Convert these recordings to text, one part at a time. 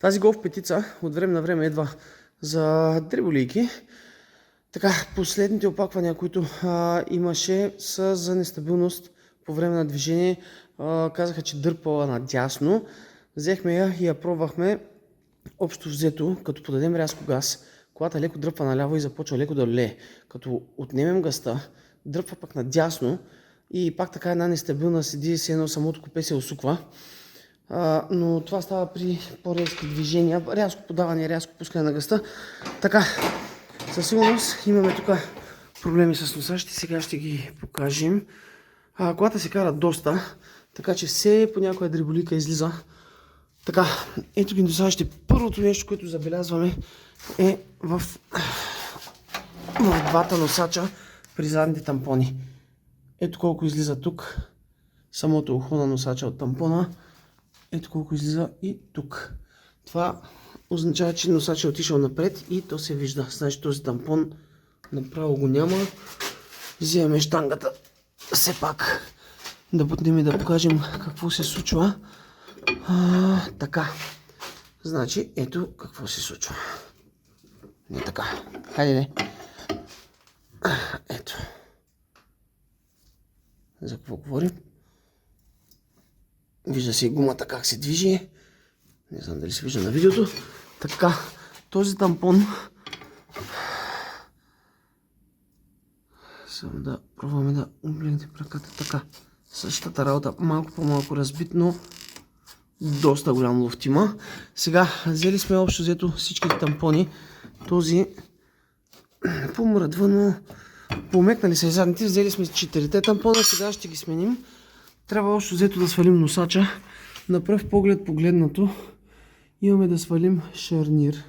Тази голф петица от време на време идва за дреболийки. Така, последните опаквания, които имаше, са за нестабилност по време на движение. Казаха, че дърпала надясно. Взехме я и я пробвахме. Общо взето, като подадем рязко газ, колата леко дръпва наляво и започва леко да лее. Като отнемем газта, дръпва пък надясно и пак така една нестабилна седи, си едно самото купе се усуква. Но това става при по-резки движения, рязко подаване, рязко пускане на газта. Така, със сигурност имаме тук проблеми с носачите, сега ще ги покажем. Колата се кара доста, така че все по някоя дреболика излиза. Така, ето ги носачите. Първото нещо, което забелязваме е в двата носача при задните тампони. Ето колко излиза тук самото ухо на носача от тампона. Ето колко излиза и тук. Това означава, че носачът е отишъл напред и то се вижда. Значи този тампон направо го няма. Вземем щангата все пак да бутнем и да покажем какво се случва. Така. Значи ето какво се случва. Не така. Хайде не. Ето. За какво говорим? Вижда се и гумата как се движи. Не знам дали се вижда на видеото. Така, този тампон. Само да пробваме да облегнем ръката. Така, същата работа, малко по-малко разбит, но доста голям лофт има. Сега, взели сме общо взето всичките тампони. Този помръдвано, помекнали са и задните. Взели сме 4 тампона, сега ще ги сменим. Трябва общо взето да свалим носача. На пръв поглед погледнато имаме да свалим шарнир.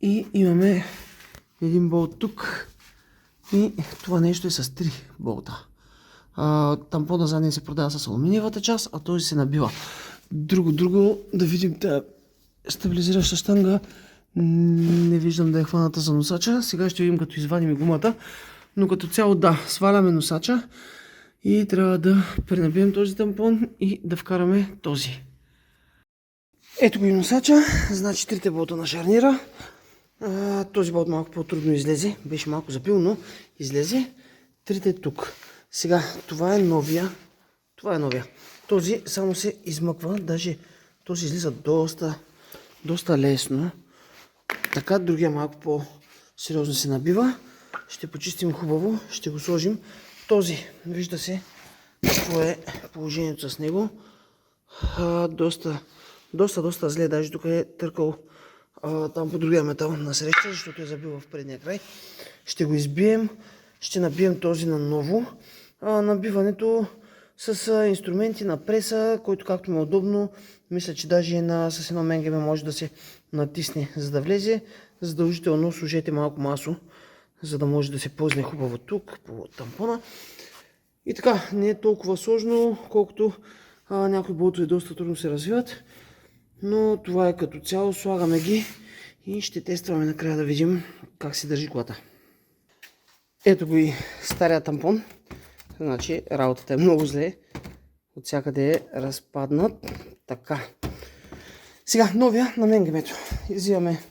И имаме един болт тук. И това нещо е с 3 болта. Тампона задния се продава с алуминиевата част, а този се набива. Друго, да видим тази стабилизираща щанга. Не виждам да е хваната за носача. Сега ще видим като извадим гумата. Но като цяло да, сваляме носача и трябва да пренабием този тампон и да вкараме този. Ето го и носача, значи 3 болта на шарнира. Този болт малко по-трудно излезе, беше малко запил, но излезе. 3 тук. Сега, това е новия. Този само се измъква, даже този излиза доста лесно. Така, другия малко по-сериозно се набива. Ще почистим хубаво, ще го сложим. Този, вижда се какво е положението с него. Доста зле, даже тук е търкал там по другия метал на среща, защото е забил в предния край. Ще го избием, ще набием този наново. Набиването с инструменти на преса, който както му е удобно. Мисля, че даже с едно менгеме може да се натисне, за да влезе. Задължително сложете малко масо, за да може да се позне хубаво тук по тампона. И така, не е толкова сложно, колкото някои болтове доста трудно се развиват. Но това е като цяло, слагаме ги и ще тестваме накрая да видим как се държи колата. Ето го и стария тампон. Значи работата е много зле. От всякъде е разпаднат. Така. Сега новия на менгемето. Взимаме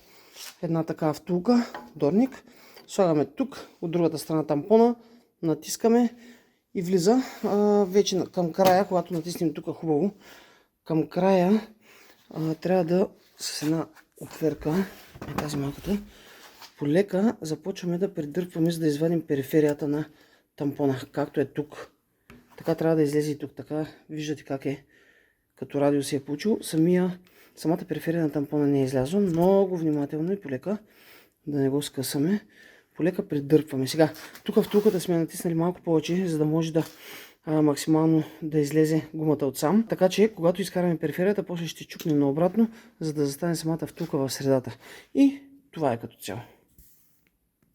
една такава втулка, дорник. Слагаме тук, от другата страна тампона, натискаме и влиза. Вече към края, когато натиснем тук хубаво, към края трябва да с една отверка, тази малката, полека започваме да придърпваме, за да извадим периферията на тампона, както е тук. Така трябва да излезе и тук. Така виждате как е, като радио се е получил. Самата периферия на тампона не е излязла. Много внимателно и полека, да не го скъсаме. Полека придърпваме. Сега, тук в втулката сме натиснали малко повече, за да може да максимално да излезе гумата отсам. Така че, когато изкараме периферията, после ще чукнем наобратно, за да застане самата втулка в средата. И това е като цяло.